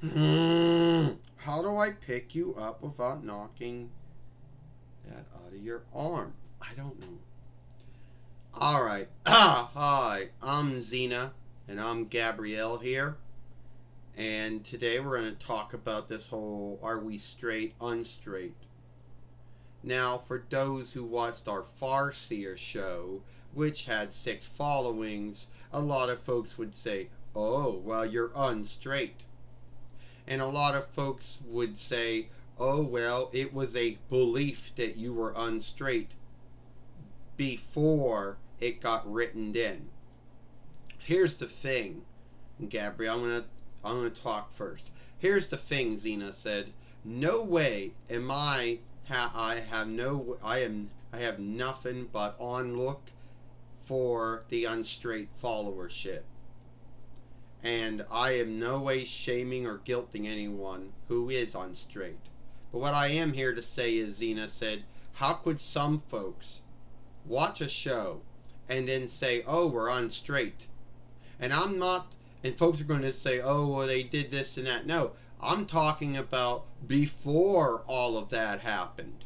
How do I pick you up without knocking that out of your arm? I don't know. Alright. Hi, I'm Xena, and I'm Gabrielle here. And today we're going to talk about this whole are we straight, unstraight. Now, for those who watched our Farseer show, which had 6 followings, a lot of folks would say, oh, well, you're unstraight. And a lot of folks would say, oh, well, it was a belief that you were unstraight before it got written in. Here's the thing, Gabrielle, I'm gonna talk first. Here's the thing, Xena said. No way am I have nothing but on look for the unstraight followership. And I am no way shaming or guilting anyone who is unstraight. But what I am here to say is, Xena said, how could some folks watch a show and then say, oh, we're unstraight? And I'm not, and folks are going to say, oh, well, they did this and that. No, I'm talking about before all of that happened.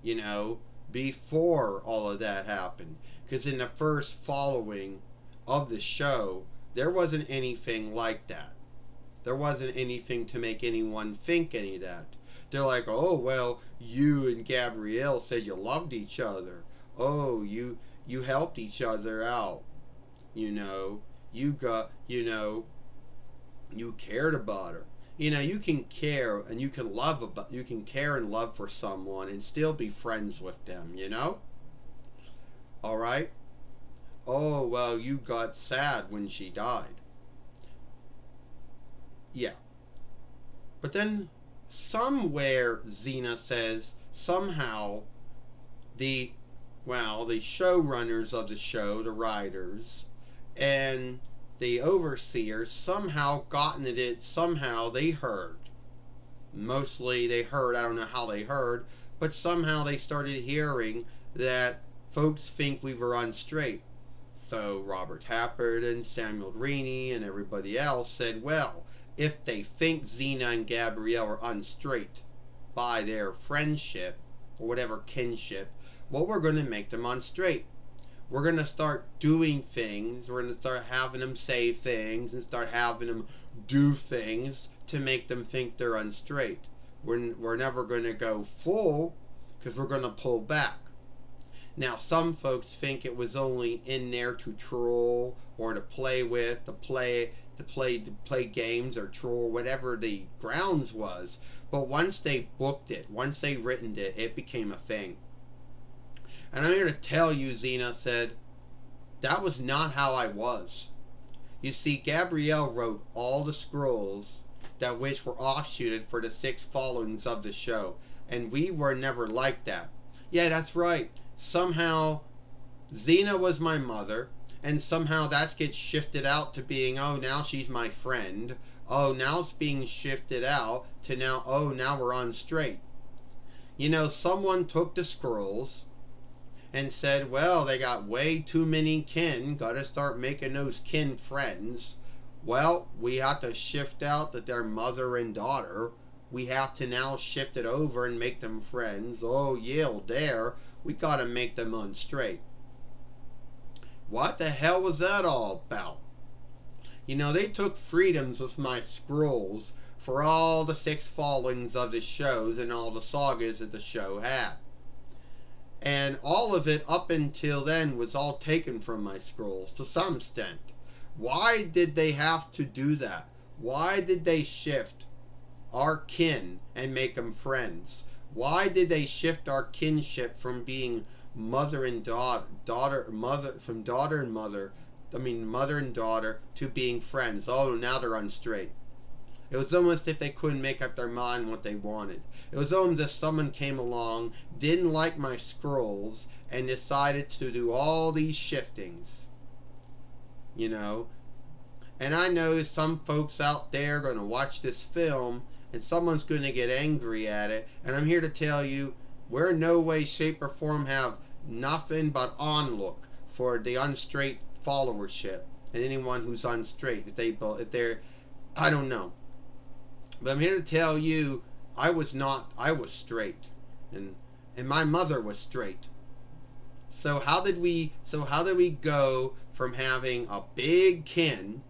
You know, before all of that happened. Because in the first following of the show, there wasn't anything like that. There wasn't anything to make anyone think any of that. They're like, oh, well, you and Gabrielle said you loved each other. Oh, you helped each other out. You know, you cared about her. You know, you can care and you can care and love for someone and still be friends with them, you know? All right? Oh, well, you got sad when she died. Yeah. But then somewhere Xena says somehow the showrunners of the show, the writers, and the overseers somehow gotten it, somehow they heard. Mostly they heard, I don't know how they heard, but somehow they started hearing that folks think we were unstraight. So Robert Tappert and Samuel Greene and everybody else said, well, if they think Xena and Gabrielle are unstraight by their friendship, or whatever kinship, well, we're going to make them unstraight. We're going to start doing things, we're going to start having them say things, and start having them do things to make them think they're unstraight. We're never going to go full, because we're going to pull back. Now, some folks think it was only in there to troll or to play with, to play games or troll, whatever the grounds was. But once they booked it, once they written it, it became a thing. And I'm here to tell you, Xena said, that was not how I was. You see, Gabrielle wrote all the scrolls that which were offshooted for the 6 followings of the show. And we were never like that. Yeah, that's right. Somehow Xena was my mother, and somehow that gets shifted out to being, oh, now she's my friend. Oh, now it's being shifted out to now, oh, now we're on straight. You know, someone took the scrolls and said, well, they got way too many kin, gotta start making those kin friends. Well, we have to shift out that they're mother and daughter. We have to now shift it over and make them friends. Oh, yeah, there. We gotta make them unstraight. What the hell was that all about? You know, they took freedoms with my scrolls for all the 6 followings of the shows and all the sagas that the show had. And all of it up until then was all taken from my scrolls to some extent. Why did they have to do that? Why did they shift our kin and make them friends? Why did they shift our kinship from being mother and daughter, mother and daughter to being friends? Oh, now they're unstraight. It was almost if they couldn't make up their mind what they wanted. It was almost as if someone came along, didn't like my scrolls, and decided to do all these shiftings. You know? And I know some folks out there are going to watch this film, and someone's going to get angry at it. And I'm here to tell you, we're in no way, shape, or form have nothing but onlook for the unstraight followership and anyone who's unstraight. If they're, I don't know. But I'm here to tell you, I was not. I was straight, and my mother was straight. So how did we? So how did we go from having a big kin,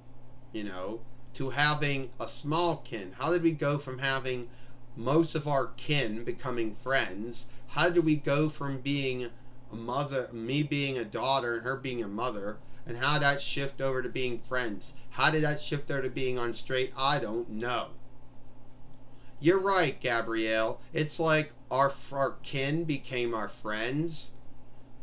to having a small kin? How did we go from having most of our kin becoming friends? How did we go from being a mother, me being a daughter and her being a mother, and how did that shift over to being friends? How did that shift over to being on straight? I don't know. You're right, Gabrielle. It's like our kin became our friends,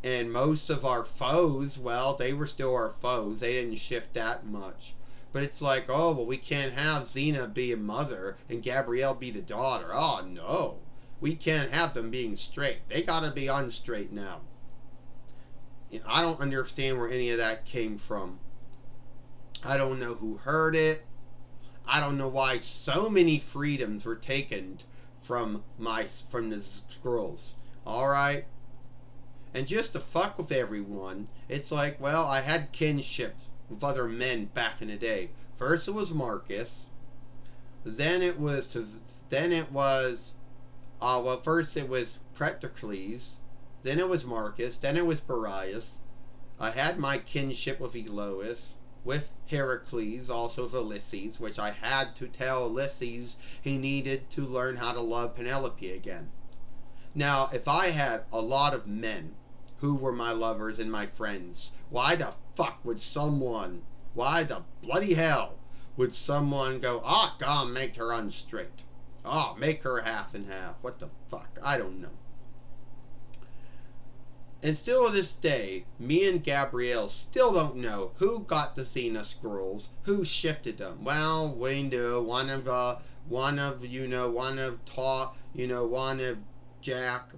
and most of our foes, well, they were still our foes. They didn't shift that much. But it's like, oh, well, we can't have XENA be a mother and Gabrielle be the daughter. Oh, no. We can't have them being straight. They gotta be unstraight now. I don't understand where any of that came from. I don't know who heard it. I don't know why so many freedoms were taken from the scrolls. Alright? And just to fuck with everyone, it's like, well, I had kinships with other men back in the day. First it was Marcus. Then it was first it was Patroclus. Then it was Marcus. Then it was Boreas. I had my kinship with Elois, with Heracles, also with Ulysses, which I had to tell Ulysses he needed to learn how to love Penelope again. Now, if I had a lot of men who were my lovers and my friends, why the bloody hell would someone go, God, make her unstraight. Make her half and half. What the fuck? I don't know. And still to this day, me and Gabrielle still don't know who got the XENA scrolls, who shifted them. Well, we knew one of Jack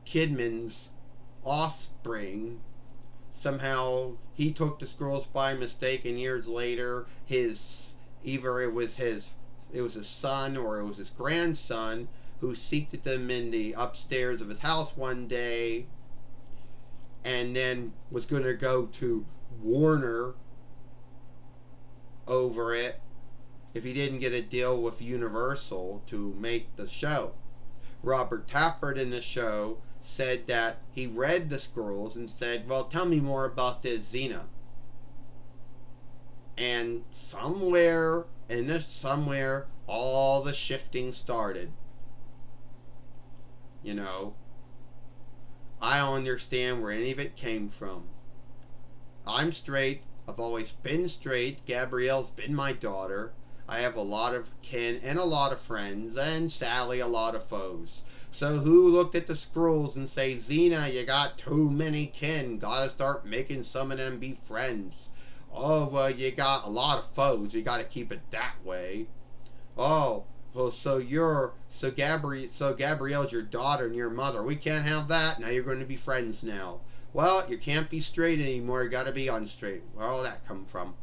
Kidman's offspring. Somehow he took the scrolls by mistake, and years later, it was his son or it was his grandson who seeked them in the upstairs of his house one day, and then was going to go to Warner over it if he didn't get a deal with Universal to make the show. Robert Tappert in the show said that he read the scrolls and said, well, tell me more about this XENA. And somewhere, all the shifting started. I don't understand where any of it came from. I'm straight. I've always been straight. Gabrielle's been my daughter. I have a lot of kin and a lot of friends, and sadly a lot of foes. So who looked at the scrolls and say, XENA, you got too many kin. Gotta start making some of them be friends. Oh, well, you got a lot of foes. You gotta keep it that way. Oh, well, so Gabrielle's your daughter and your mother. We can't have that. Now you're going to be friends now. Well, you can't be straight anymore. You gotta be unstraight. Where all that come from?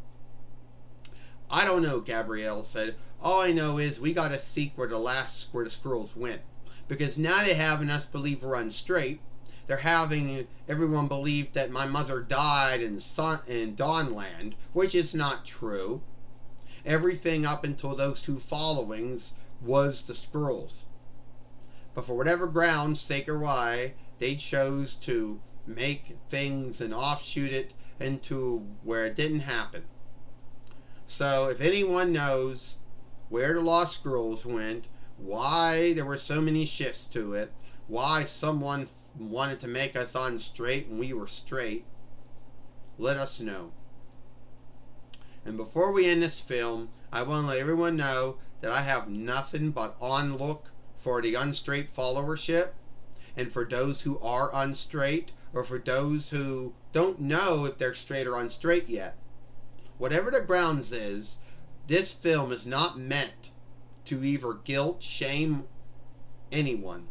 I don't know, Gabrielle said. All I know is we gotta seek where the scrolls went. Because now they're having us believe we're unstraight. They're having everyone believe that my mother died in Dawnland, which is not true. Everything up until those two followings was the scrolls. But for whatever grounds, sake or why, they chose to make things and offshoot it into where it didn't happen. So if anyone knows where the lost scrolls went, why there were so many shifts to it, why someone wanted to make us unstraight when we were straight, let us know. And before we end this film, I want to let everyone know that I have nothing but on look for the unstraight followership, and for those who are unstraight, or for those who don't know if they're straight or unstraight yet. Whatever the grounds is, this film is not meant to either guilt, shame anyone.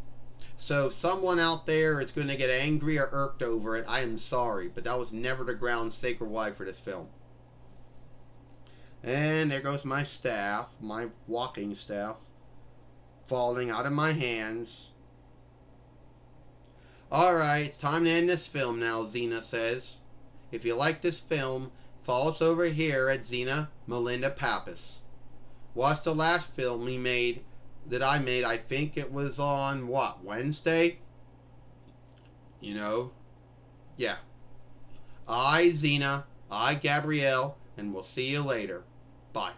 So if someone out there is going to get angry or irked over it, I am sorry, but that was never the grounds, sake or why, for this film. And there goes my staff, my walking staff, falling out of my hands. Alright, it's time to end this film now, XENA says. If you like this film, follow us over here at XENA Melinda Pappas. Watch the last film he made that I made. I think it was on what, Wednesday? You know? Yeah. I, Xena, I, Gabrielle, and we'll see you later. Bye.